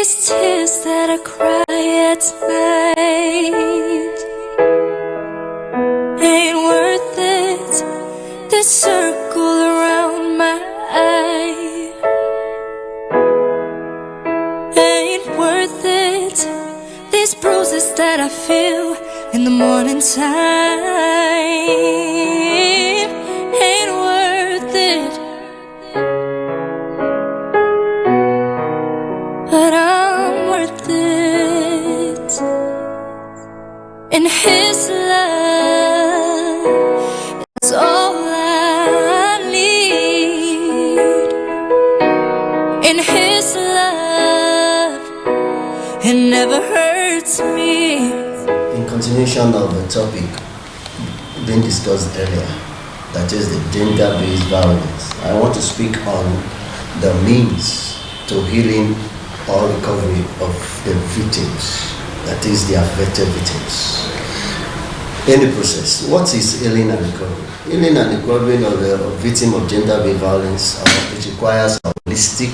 These tears that I cry at night ain't worth it. This circle around my eye ain't worth it. These bruises that I feel in the morning time ain't worth it. But I'm worth it. In His love, it's all I need. In His love, it never hurts me. In continuation of the topic being discussed earlier, that is the gender-based violence, I want to speak on the means to healing or recovery of the victims, that is the affected victims. In the process, what is healing and recovery? Healing and recovery of a victim of gender-based violence, it requires a holistic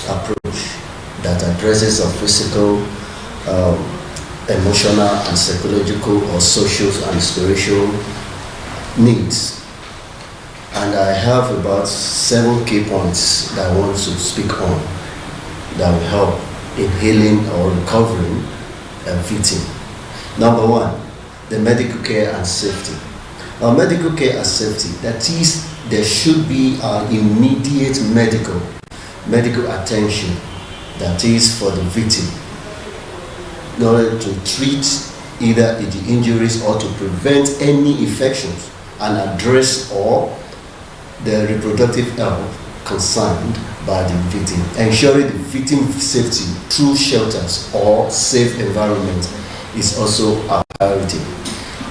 approach that addresses a physical, emotional and psychological or social and spiritual needs. And I have about 7 key points that I want to speak on that will help in healing or recovering a victim. Number 1, the medical care and safety. Medical care and safety, that is, there should be an immediate medical attention, that is for the victim, in order to treat either the injuries or to prevent any infections and address all the reproductive health concerned by the victim, ensuring the victim's safety through shelters or safe environment is also a priority.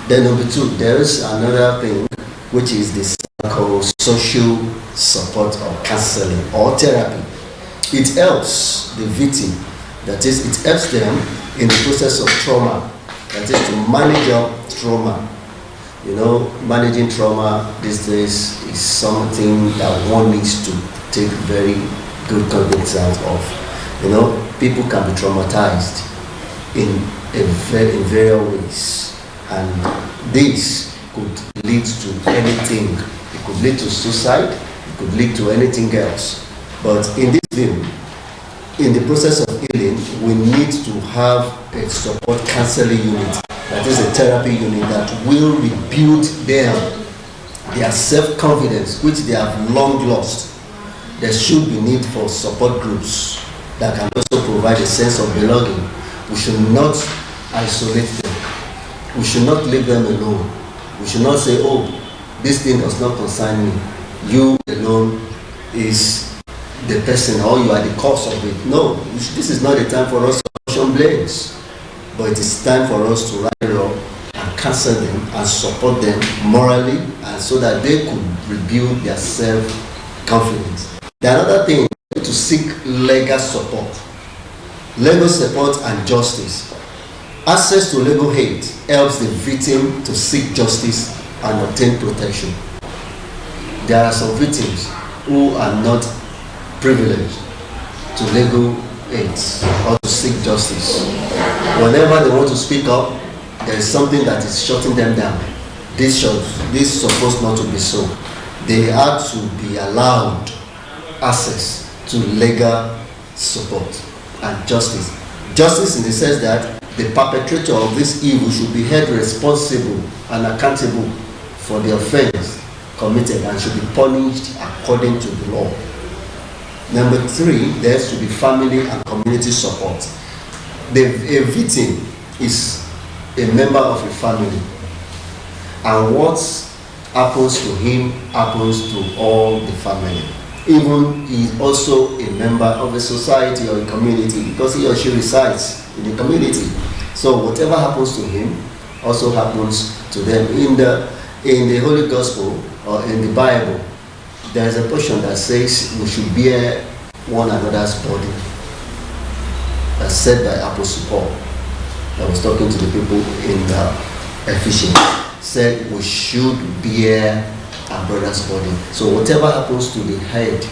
Then number 2, there is another thing which is the social support or counseling or therapy. It helps the victim, that is, it helps them in the process of trauma, that is to manage your trauma. You know, managing trauma these days is something that one needs to take very good cognizance of. You know, people can be traumatized in various ways, and this could lead to anything. It could lead to suicide, it could lead to anything else. But in this view, in the process of healing, we need to have a support counseling unit, that is a therapy unit that will rebuild their self-confidence, which they have long lost. There should be need for support groups that can also provide a sense of belonging. We should not isolate them. We should not leave them alone. We should not say, oh, this thing does not concern me. You alone is the person, or you are the cause of it. No, this is not the time for us to caution blames, but it is time for us to rise up and counsel them and support them morally, and so that they could rebuild their self-confidence. The other thing is to seek legal support and justice. Access to legal aid helps the victim to seek justice and obtain protection. There are some victims who are not privileged to legal aids or to seek justice. Whenever they want to speak up, there is something that is shutting them down. This is supposed not to be so. They have to be allowed access to legal support and justice. Justice in the sense that the perpetrator of this evil should be held responsible and accountable for the offense committed and should be punished according to the law. Number 3, there has to be family and community support. A victim is a member of a family, and what happens to him happens to all the family. Even he is also a member of a society or a community, because he or she resides in the community. So whatever happens to him also happens to them. In the Holy Gospel or in the Bible, there is a portion that says we should bear one another's body. That's said by Apostle Paul. I was talking to the people in the Ephesians. Said we should bear our brother's body. So whatever happens to the head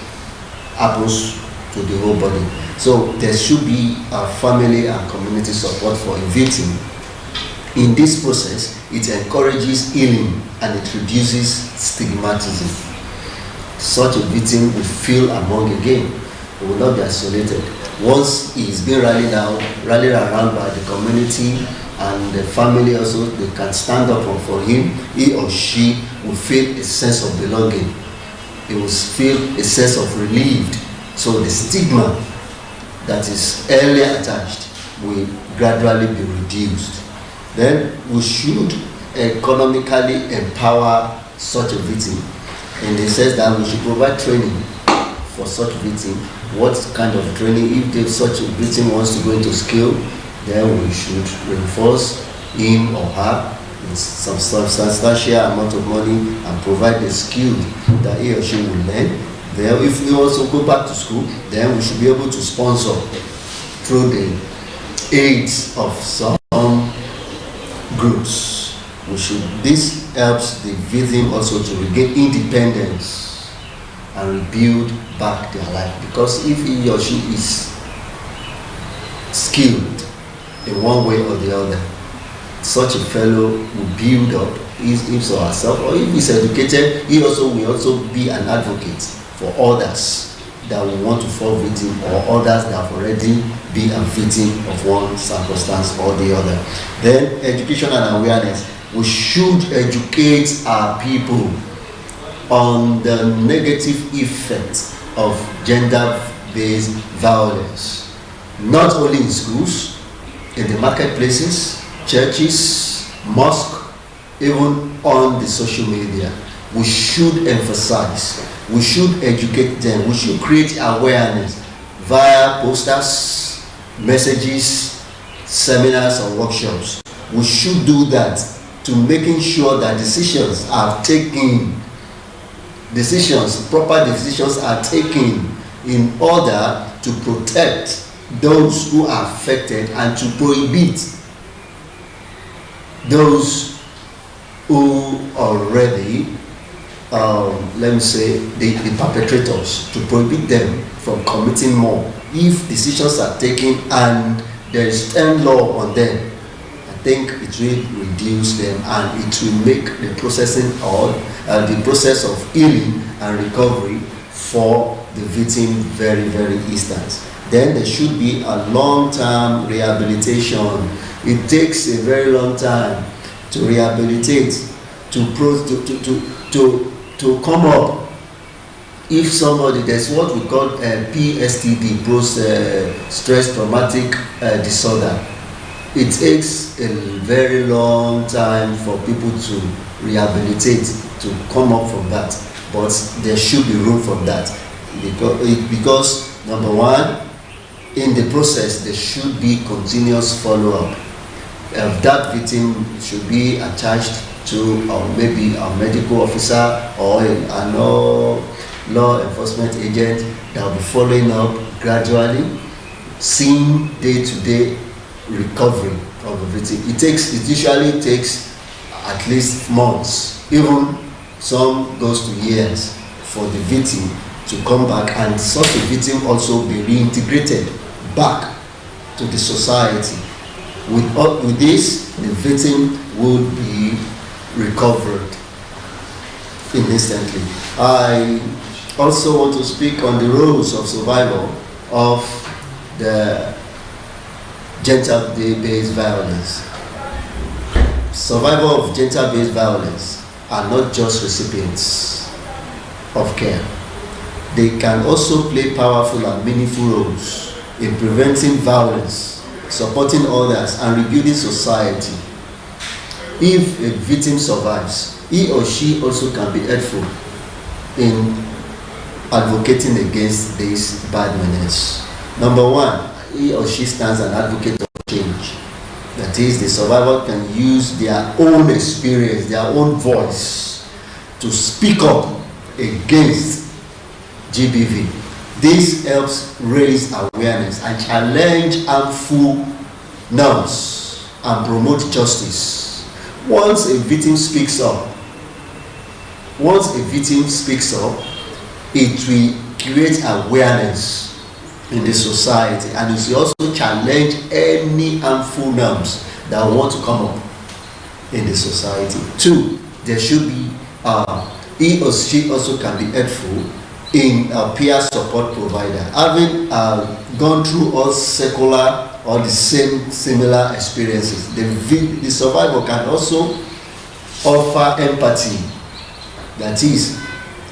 happens to the whole body. So there should be a family and community support for a victim. In this process, it encourages healing and it reduces stigmatism. Such a victim will feel among again. He will not be isolated. Once he is being rallied around by the community and the family also, they can stand up for him, he or she will feel a sense of belonging. He will feel a sense of relieved. So the stigma that is earlier attached will gradually be reduced. Then we should economically empower such a victim. And it says that we should provide training for such victim. What kind of training? If such a victim wants to go into skill, then we should reinforce him or her with some substantial amount of money and provide the skill that he or she will learn. Then if we also go back to school, then we should be able to sponsor through the aids of some groups. This helps the victim also to regain independence and rebuild back their life. Because if he or she is skilled in one way or the other, such a fellow will build up himself or herself, or if he's educated, he also will also be an advocate for others that will want to fall victim, or others that have already been a victim of one circumstance or the other. Then education and awareness. We should educate our people on the negative effects of gender-based violence, not only in schools, in the marketplaces, churches, mosques, even on the social media. We should emphasize, we should educate them, we should create awareness via posters, messages, seminars and workshops. We should do that to making sure that decisions are taken, proper decisions are taken in order to protect those who are affected and to prohibit those who already, let me say, the perpetrators, to prohibit them from committing more. If decisions are taken and there is stern law on them, I think it will reduce them and it will make the processing or the process of healing and recovery for the victim very, very instant. Then there should be a long-term rehabilitation. It takes a very long time to rehabilitate, to come up. If somebody, there's what we call PSTD, post-stress traumatic disorder. It takes a very long time for people to rehabilitate, to come up from that. But there should be room for that. Because number one, in the process, there should be continuous follow-up. That victim should be attached to maybe a medical officer or a law enforcement agent that will be following up gradually, seeing day-to-day recovery of the victim. It usually takes at least months, even some goes to years for the victim to come back, and such a victim also be reintegrated back to the society. With this, the victim would be recovered instantly. I also want to speak on the roles of survival of the gender-based violence. Survivors of gender-based violence are not just recipients of care. They can also play powerful and meaningful roles in preventing violence, supporting others, and rebuilding society. If a victim survives, he or she also can be helpful in advocating against these bad manners. Number one, he or she stands an advocate of change. That is, the survivor can use their own experience, their own voice to speak up against GBV. This helps raise awareness and challenge harmful norms and promote justice. Once a victim speaks up, it will create awareness in the society, and it should also challenge any harmful norms that want to come up in the society. Two, there should be he or she also can be helpful in a peer support provider, having gone through all secular or the same similar experiences. The survivor can also offer empathy, that is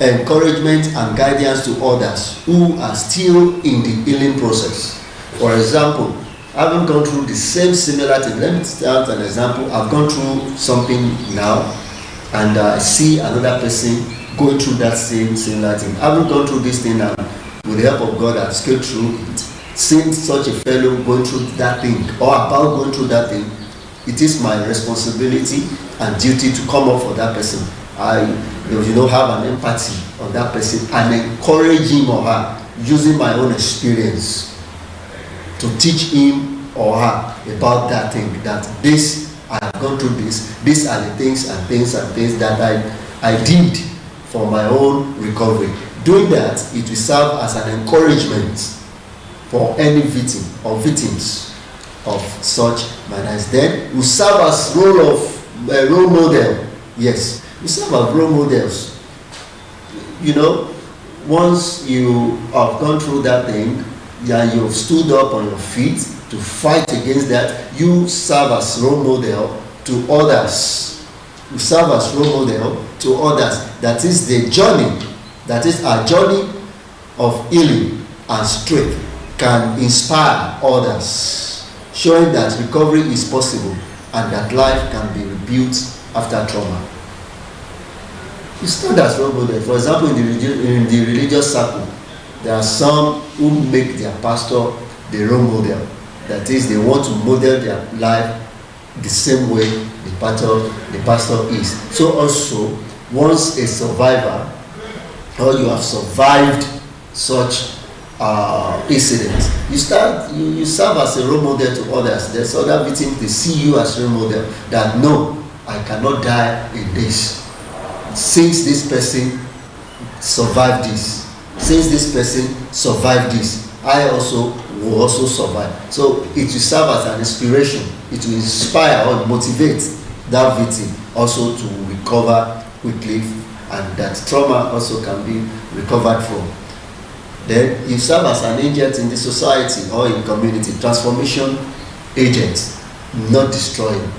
encouragement and guidance to others who are still in the healing process. For example, having gone through the same similar thing, let me start an example. I've gone through something now, and I see another person going through that same similar thing. Having gone through this thing, and with the help of God, I've scaled through it. Seeing such a fellow going through that thing, or about going through that thing, it is my responsibility and duty to come up for that person. I have an empathy on that person and encourage him or her using my own experience to teach him or her about that thing, that this, I have gone through this, these are the things and things and things that I did for my own recovery. Doing that, it will serve as an encouragement for any victim or victims of such manners. Then we serve as role model. Yes, we serve as role models. Once you have gone through that thing, and you've stood up on your feet to fight against that, you serve as role model to others. You serve as role model to others. That is the journey, that is our journey of healing and strength, can inspire others, showing that recovery is possible and that life can be rebuilt after trauma. You stand as role model. For example, in the religious circle, there are some who make their pastor the role model. That is, they want to model their life the same way the pastor is. So also, once a survivor, or you have survived such incidents, you serve as a role model to others. There's other victims, they see you as a role model, that no, I cannot die in this. Since this person survived this, I also will also survive. So it will serve as an inspiration. It will inspire or motivate that victim also to recover quickly, and that trauma also can be recovered from. Then you serve as an agent in the society or in community, transformation agent, not destroying.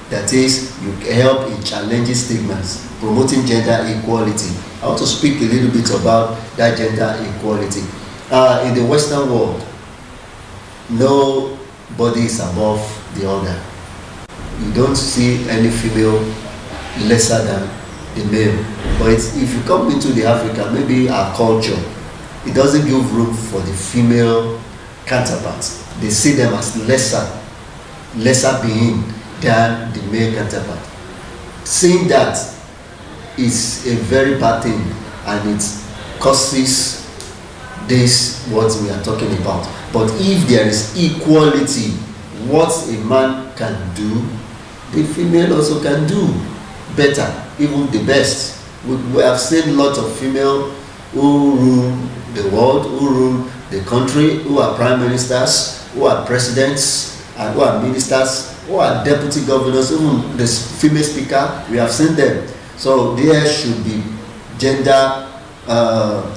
That is, you help in challenging stigmas, promoting gender equality. I want to speak a little bit about that gender equality. In the Western world, nobody is above the other. You don't see any female lesser than the male. But if you come into the Africa, maybe our culture, it doesn't give room for the female counterparts. They see them as lesser being than the male counterpart. Seeing that is a very bad thing, and it causes this what we are talking about. But if there is equality, what a man can do, the female also can do better, even the best. We have seen a lot of female who rule the world, who rule the country, who are prime ministers, who are presidents, and who are ministers, who are deputy governors, even the female speaker. We have seen them. So there should be gender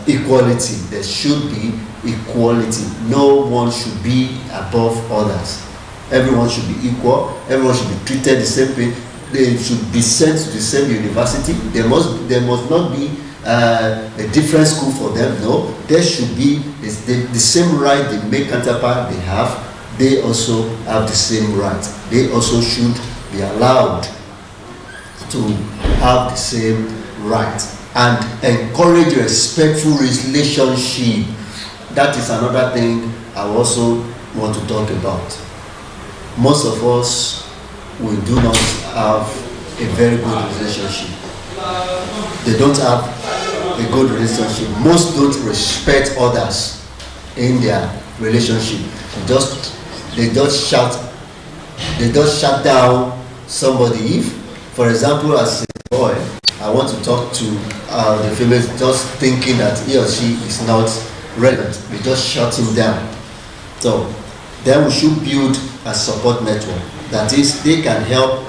equality. There should be equality. No one should be above others. Everyone should be equal. Everyone should be treated the same way. They should be sent to the same university. There must not be a different school for them. No, there should be the same right the male counterpart they have. They also have the same right. They also should be allowed to have the same right, and encourage respectful relationship. That is another thing I also want to talk about. Most of us, we do not have a very good relationship. They don't have a good relationship. Most don't respect others in their relationship. They just shut down somebody. If, for example, as a boy, I want to talk to the female, just thinking that he or she is not relevant, we just shut him down. So then we should build a support network. That is, they can help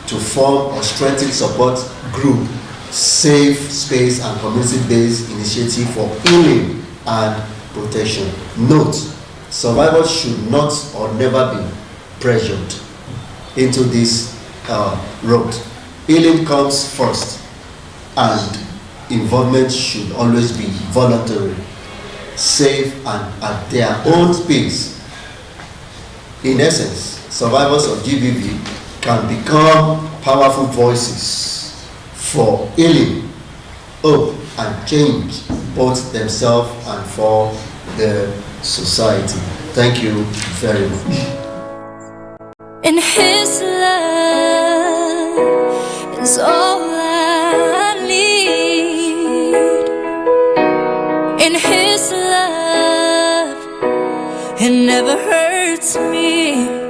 to form or strengthen support group, safe space and community-based initiative for healing and protection. Note, survivors should not or never be pressured into this road. Healing comes first, and involvement should always be voluntary, safe, and at their own pace. In essence, survivors of GBV can become powerful voices for healing, hope, and change, both themselves and for the society. Thank you very much. And His love is all I need. In His love, it never hurts me.